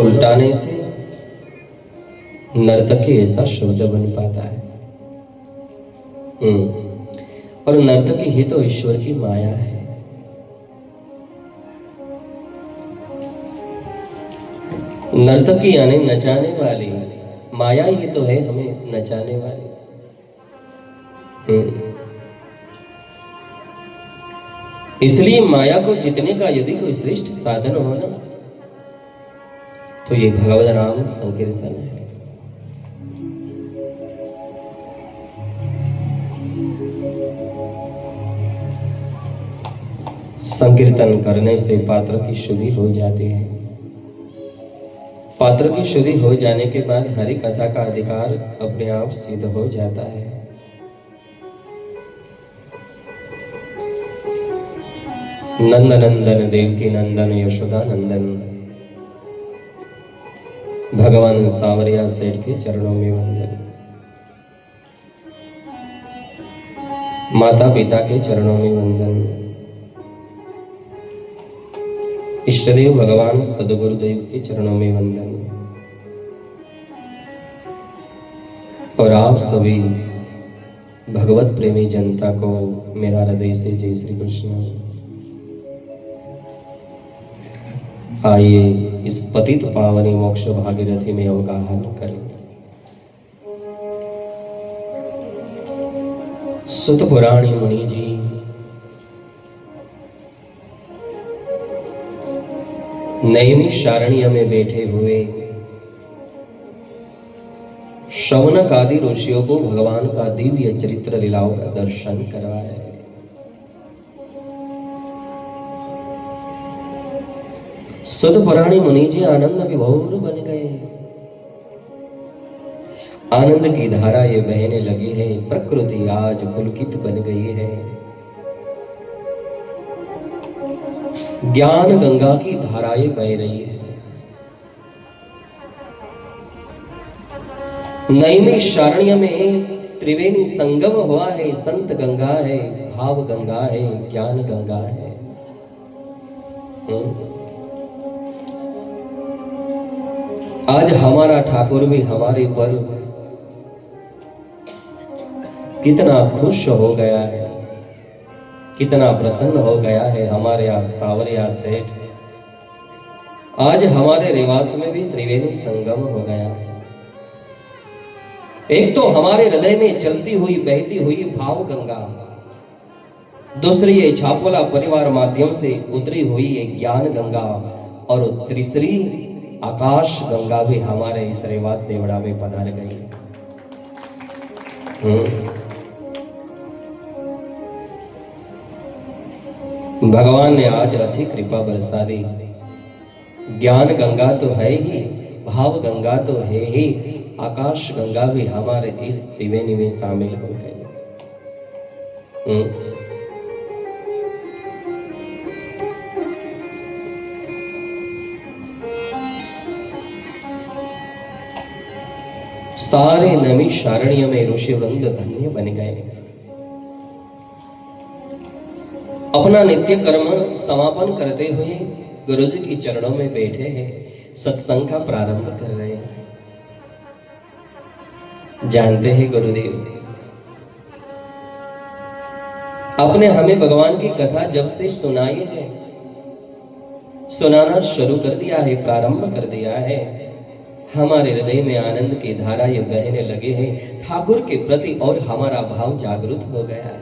उल्टाने से नर्तकी ऐसा शब्द बन पाता है। और नर्तकी ही तो ईश्वर की माया है। नर्तकी यानी नचाने वाली, माया ही तो है हमें नचाने वाली। इसलिए माया को जीतने का यदि कोई श्रेष्ठ साधन हो ना, तो ये भगवत नाम संकीर्तन है। संकीर्तन करने से पात्र की शुद्धि हो जाती है। पात्र की शुद्धि हो जाने के बाद हरि कथा का अधिकार अपने आप सिद्ध हो जाता है। नंद नंदन देवकी नंदन यशोदा नंदन, भगवान सावरिया सेठ के चरणों में वंदन। माता पिता के चरणों में वंदन। इष्टदेव भगवान सदगुरुदेव के चरणों में वंदन। और आप सभी भगवत प्रेमी जनता को मेरा हृदय से जय श्री कृष्ण। आइए इस पतित पावनी मोक्ष भागीरथी में अवगाहन करें। सुत पुराणी मुनि जी नैमिषारण्य में बैठे हुए शौनक आदि ऋषियों को भगवान का दिव्य चरित्र लीलाओं का दर्शन करवा रहे हैं। सुत पुराणी मुनि जी आनंद विभोर बन गए। आनंद की धारा ये बहने लगी है। प्रकृति आज पुलकित बन गई है। ज्ञान गंगा की धाराएं बह रही है। नैमिषारण्य में त्रिवेणी संगम हुआ है। संत गंगा है, भाव गंगा है, ज्ञान गंगा है। आज हमारा ठाकुर भी हमारे पर कितना खुश हो गया है, कितना प्रसन्न हो गया है। हमारे सावरिया सेठ आज हमारे निवास में भी त्रिवेणी संगम हो गया है। एक तो हमारे हृदय में चलती हुई बहती हुई भाव गंगा, दूसरी ये छापोला परिवार माध्यम से उतरी हुई एक ज्ञान गंगा, और तीसरी आकाश गंगा भी हमारे इस रेवास देवड़ा में पधार गई। भगवान ने आज अच्छी कृपा बरसा दी। ज्ञान गंगा तो है ही, भाव गंगा तो है ही, आकाश गंगा भी हमारे इस त्रिवेणी में शामिल हो गई। सारे नैमिषारण्य में ऋषि वृंद धन्य बन गए। अपना नित्य कर्म समापन करते हुए गुरु जी के चरणों में बैठे हैं, सत्संग का प्रारंभ कर रहे हैं। जानते हैं गुरुदेव, आपने हमें भगवान की कथा जब से सुनाई है, सुनाना शुरू कर दिया है, प्रारंभ कर दिया है, हमारे हृदय में आनंद की धारा ये बहने लगे हैं। ठाकुर के प्रति और हमारा भाव जागृत हो गया है।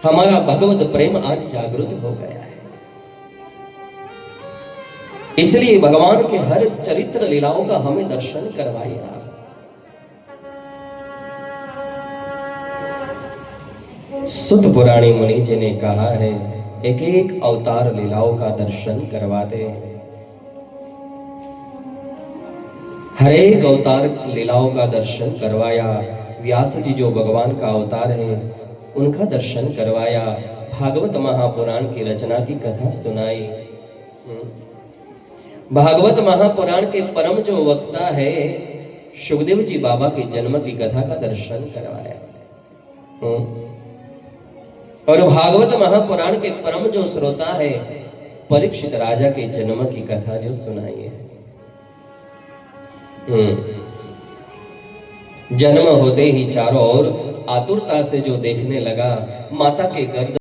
हमारा भगवत प्रेम आज जागृत हो गया है। इसलिए भगवान के हर चरित्र लीलाओं का हमें दर्शन करवाइए। सुत पुराणी मुनि जी ने कहा है, एक एक अवतार लीलाओं का दर्शन करवाते हैं। हर एक अवतार लीलाओं का दर्शन करवाया। व्यास जी जो भगवान का अवतार है, उनका दर्शन करवाया। भागवत महापुराण की रचना की कथा सुनाई। भागवत महापुराण के परम जो वक्ता है, सुखदेव जी बाबा के जन्म की कथा का दर्शन करवाया। और भागवत महापुराण के परम जो श्रोता है, परीक्षित राजा के जन्म की कथा जो सुनाई है। जन्म होते ही चारों ओर आतुरता से जो देखने लगा, माता के गर्द